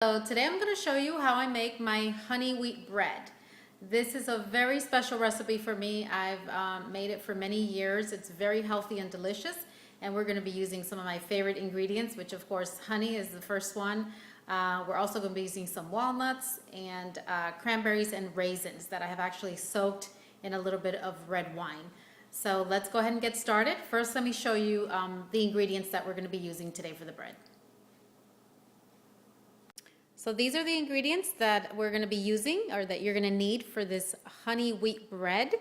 So today I'm going to show you how I make my honey wheat bread. This is a very special recipe for me. I've made it for many years. It's very healthy and delicious, and we're going to be using some of my favorite ingredients, which of course honey is the first one. We're also going to be using some walnuts and cranberries and raisins that I have actually soaked in a little bit of red wine. So let's go ahead and get started. First, let me show you the ingredients that we're going to be using today for the bread. So these are the ingredients that we're going to be using, or that you're going to need for this honey wheat bread.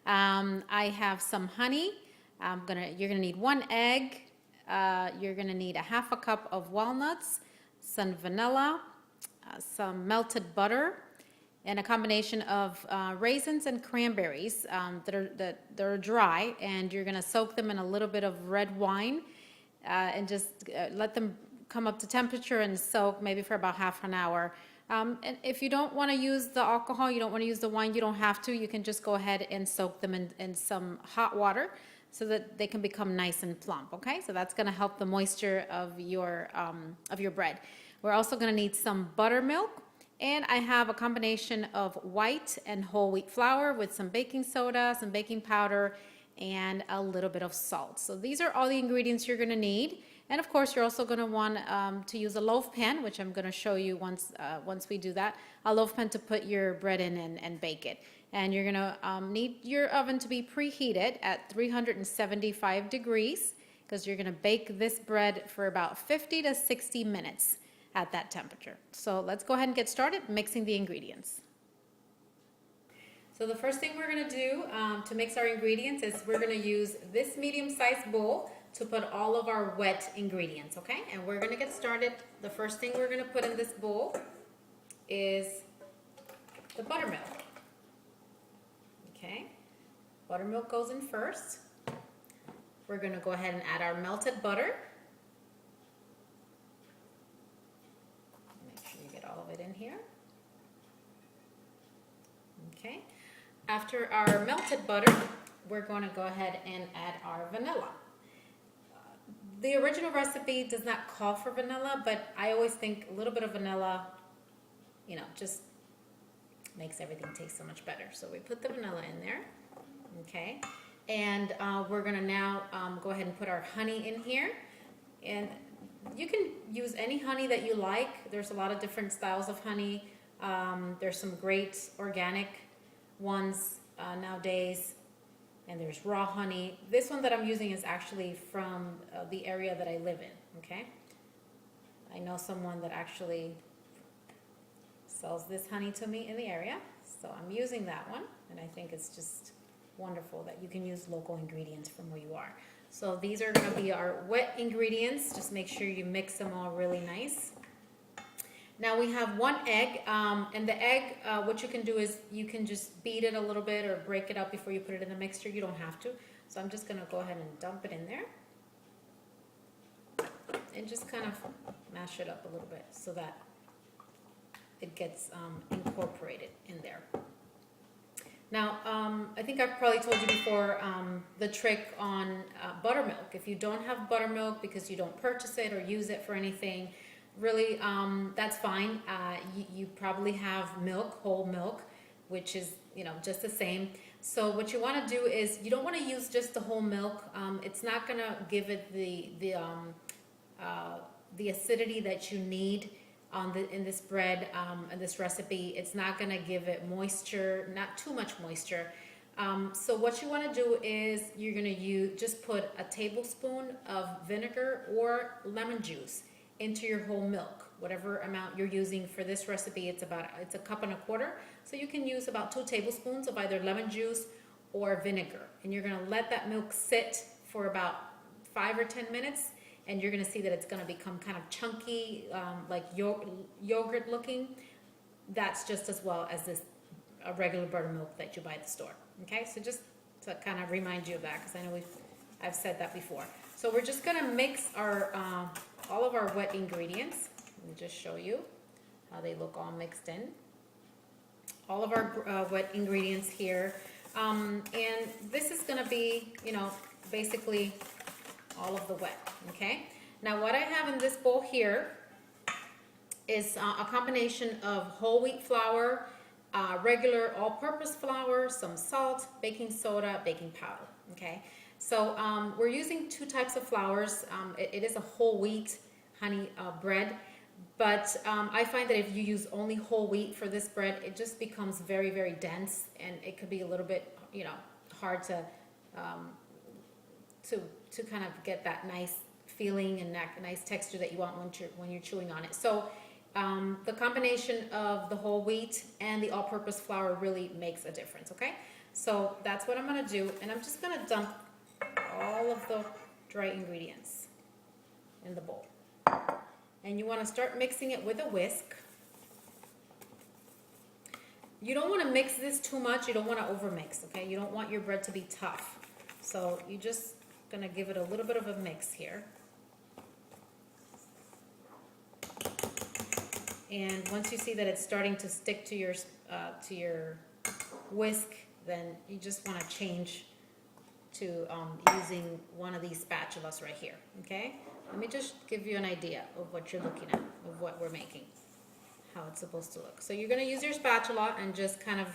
I have some honey. You're going to need 1 egg. You're going to need a ½ a cup of walnuts, some vanilla, some melted butter, and a combination of raisins and cranberries that are dry. And you're going to soak them in a little bit of red wine and just let them come up to temperature and soak maybe for about ½ an hour. And if you don't want to use the alcohol, you don't want to use the wine, you don't have to. You can just go ahead and soak them in some hot water so that they can become nice and plump, okay? So that's going to help the moisture of your bread. We're also going to need some buttermilk, and I have a combination of white and whole wheat flour with some baking soda, some baking powder, and a little bit of salt. So these are all the ingredients you're going to need. And of course, you're also going to want to use a loaf pan, which I'm going to show you once we do that. A loaf pan to put your bread in and bake it. And you're going to need your oven to be preheated at 375 degrees because you're going to bake this bread for about 50 to 60 minutes at that temperature. So let's go ahead and get started mixing the ingredients. So the first thing we're going to do to mix our ingredients is we're going to use this medium-sized bowl to put all of our wet ingredients, okay? And we're going to get started. The first thing we're going to put in this bowl is the buttermilk. Okay, buttermilk goes in first. We're going to go ahead and add our melted butter. Make sure you get all of it in here. Okay, after our melted butter, we're going to go ahead and add our vanilla. The original recipe does not call for vanilla, but I always think a little bit of vanilla, just makes everything taste so much better. So we put the vanilla in there, okay? And we're gonna now go ahead and put our honey in here. And you can use any honey that you like. There's a lot of different styles of honey. There's some great organic ones nowadays. And there's raw honey. This one that I'm using is actually from the area that I live in, okay? I know someone that actually sells this honey to me in the area, so I'm using that one, and I think it's just wonderful that you can use local ingredients from where you are. So these are gonna be our wet ingredients. Just make sure you mix them all really nice. Now we have 1 egg, and the egg, what you can do is you can just beat it a little bit or break it up before you put it in the mixture. You don't have to. So I'm just going to go ahead and dump it in there and just kind of mash it up a little bit so that it gets incorporated in there. Now, I think I've probably told you before the trick on buttermilk. If you don't have buttermilk because you don't purchase it or use it for anything, really, that's fine. You probably have milk, whole milk, which is, just the same. So what you want to do is you don't want to use just the whole milk. It's not going to give it the acidity that you need in this bread, in this recipe. It's not going to give it moisture, not too much moisture. So what you want to do is you're going to just put a tablespoon of vinegar or lemon juice into your whole milk, whatever amount you're using for this recipe. It's a cup and a quarter, so you can use about 2 tablespoons of either lemon juice or vinegar, and you're going to let that milk sit for about 5 or 10 minutes, and you're going to see that it's going to become kind of chunky, like yogurt looking. That's just as well as a regular buttermilk that you buy at the store. Okay, so just to kind of remind you of that, because I know I've said that before. So we're just going to mix our all of our wet ingredients. Let me just show you how they look all mixed in. All of our wet ingredients here. And this is going to be, basically all of the wet, okay? Now what I have in this bowl here is a combination of whole wheat flour, regular all-purpose flour, some salt, baking soda, baking powder. Okay, so we're using two types of flours. It is a whole wheat honey bread, but I find that if you use only whole wheat for this bread, it just becomes very, very dense, and it could be a little bit, hard to kind of get that nice feeling and that nice texture that you want when you're chewing on it. So the combination of the whole wheat and the all-purpose flour really makes a difference. Okay, so that's what I'm gonna do, and I'm just gonna dump all of the dry ingredients in the bowl. And you want to start mixing it with a whisk. You don't want to mix this too much. You don't want to overmix, okay? You don't want your bread to be tough. So you're just going to give it a little bit of a mix here. And once you see that it's starting to stick to your whisk, then you just want to change to using one of these spatulas right here, okay? Let me just give you an idea of what you're looking at, of what we're making, how it's supposed to look. So you're going to use your spatula and just kind of,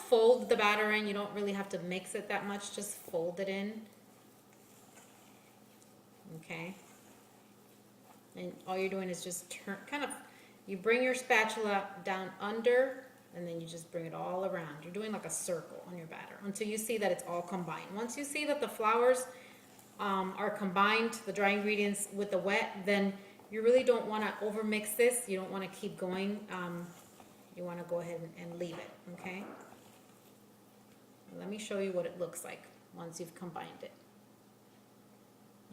fold the batter in. You don't really have to mix it that much, just fold it in. Okay? And all you're doing is just you bring your spatula down under, and then you just bring it all around. You're doing like a circle on your batter until you see that it's all combined. Once you see that the flours are combined, the dry ingredients with the wet, then you really don't want to overmix this. You don't want to keep going. You want to go ahead and leave it, okay? Let me show you what it looks like once you've combined it.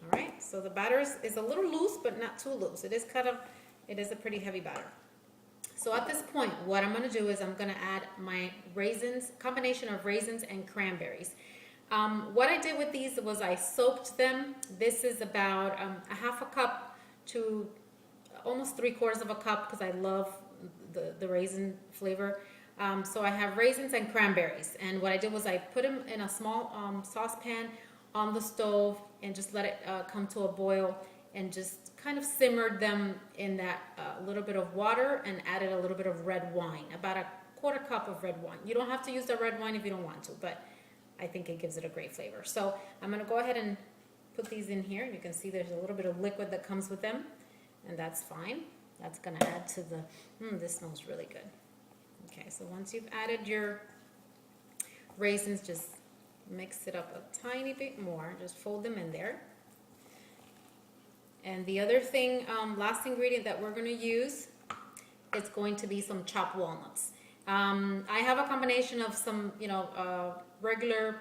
All right, so the batter is a little loose, but not too loose. It is a pretty heavy batter. So at this point, what I'm going to do is I'm going to add my raisins, combination of raisins and cranberries. What I did with these was I soaked them. This is about a half a cup to almost 3/4 of a cup because I love the raisin flavor. So I have raisins and cranberries. And what I did was I put them in a small saucepan on the stove and just let it come to a boil and just kind of simmered them in that little bit of water and added a little bit of red wine, about a 1/4 cup of red wine. You don't have to use the red wine if you don't want to, but I think it gives it a great flavor. So I'm going to go ahead and put these in here. You can see there's a little bit of liquid that comes with them, and that's fine. That's going to add to the, this smells really good. Okay, so once you've added your raisins, just mix it up a tiny bit more. Just fold them in there. And the other thing, last ingredient that we're going to use, it's going to be some chopped walnuts. I have a combination of some, regular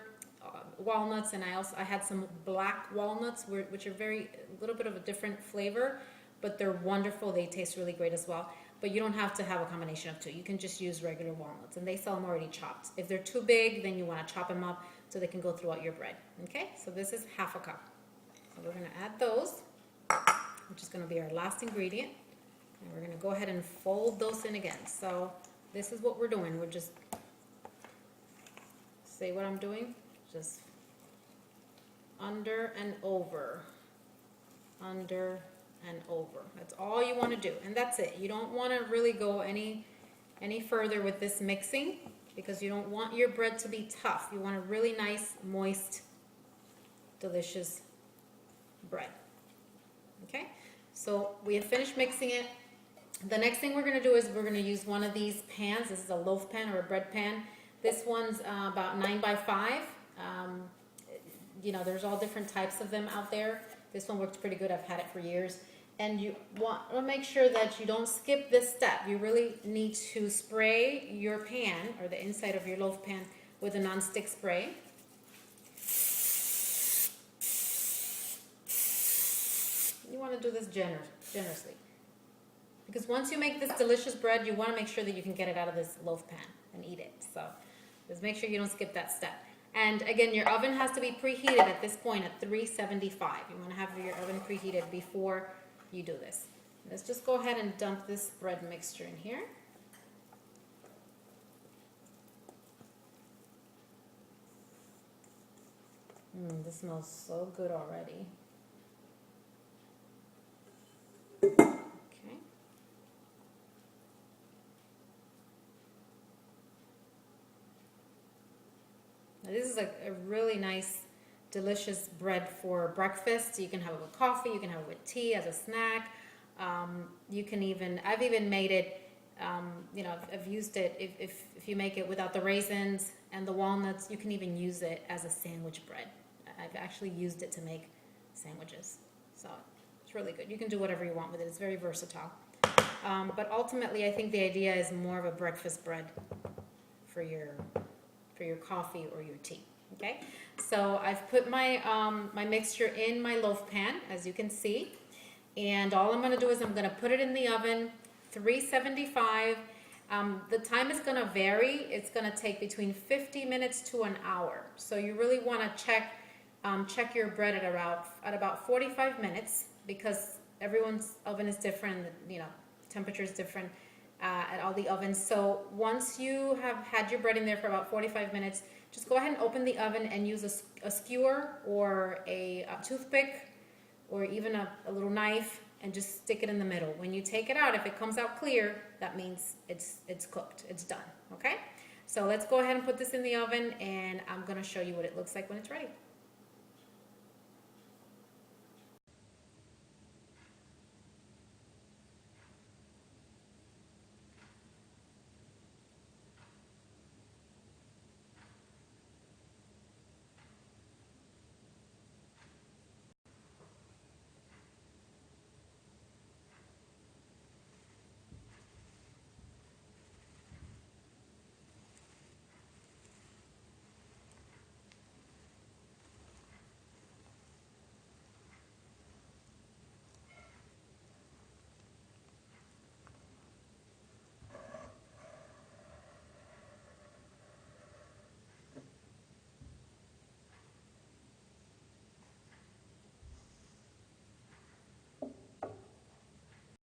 walnuts, and I had some black walnuts, which are a little bit of a different flavor, but they're wonderful. They taste really great as well. But you don't have to have a combination of two. You can just use regular walnuts, and they sell them already chopped. If they're too big, then you want to chop them up so they can go throughout your bread. Okay, so this is half a cup. So we're going to add those, which is going to be our last ingredient. And we're going to go ahead and fold those in again. So this is what we're doing. We're just, see what I'm doing? Just under and over, under and over. That's all you want to do, and that's it. You don't want to really go any further with this mixing because you don't want your bread to be tough. You want a really nice, moist, delicious bread. Okay, so we have finished mixing it. The next thing we're going to do is we're going to use one of these pans. This is a loaf pan or a bread pan. This one's about 9 by 5. There's all different types of them out there. This one works pretty good. I've had it for years. And you want to make sure that you don't skip this step. You really need to spray your pan or the inside of your loaf pan with a nonstick spray. You want to do this generously. Because once you make this delicious bread, you want to make sure that you can get it out of this loaf pan and eat it. So just make sure you don't skip that step. And again, your oven has to be preheated at this point at 375. You want to have your oven preheated before you do this. Let's just go ahead and dump this bread mixture in here. This smells so good already. This is a really nice, delicious bread for breakfast. You can have it with coffee, you can have it with tea as a snack. You can even, I've even made it, you know, I've used it, if you make it without the raisins and the walnuts, you can even use it as a sandwich bread. I've actually used it to make sandwiches. So it's really good. You can do whatever you want with it. It's very versatile. But ultimately, I think the idea is more of a breakfast bread for your coffee or your tea. Okay, so I've put my my mixture in my loaf pan, as you can see, and all I'm going to do is I'm going to put it in the oven, 375. The time is going to vary. It's going to take between 50 minutes to an hour. So you really want to check your bread at about 45 minutes, because everyone's oven is different. You know, temperature is different at all the ovens. So once you have had your bread in there for about 45 minutes, just go ahead and open the oven and use a skewer or a toothpick or even a little knife, and just stick it in the middle. When you take it out, if it comes out clear, that means it's cooked, it's done, okay? So let's go ahead and put this in the oven, and I'm gonna show you what it looks like when it's ready.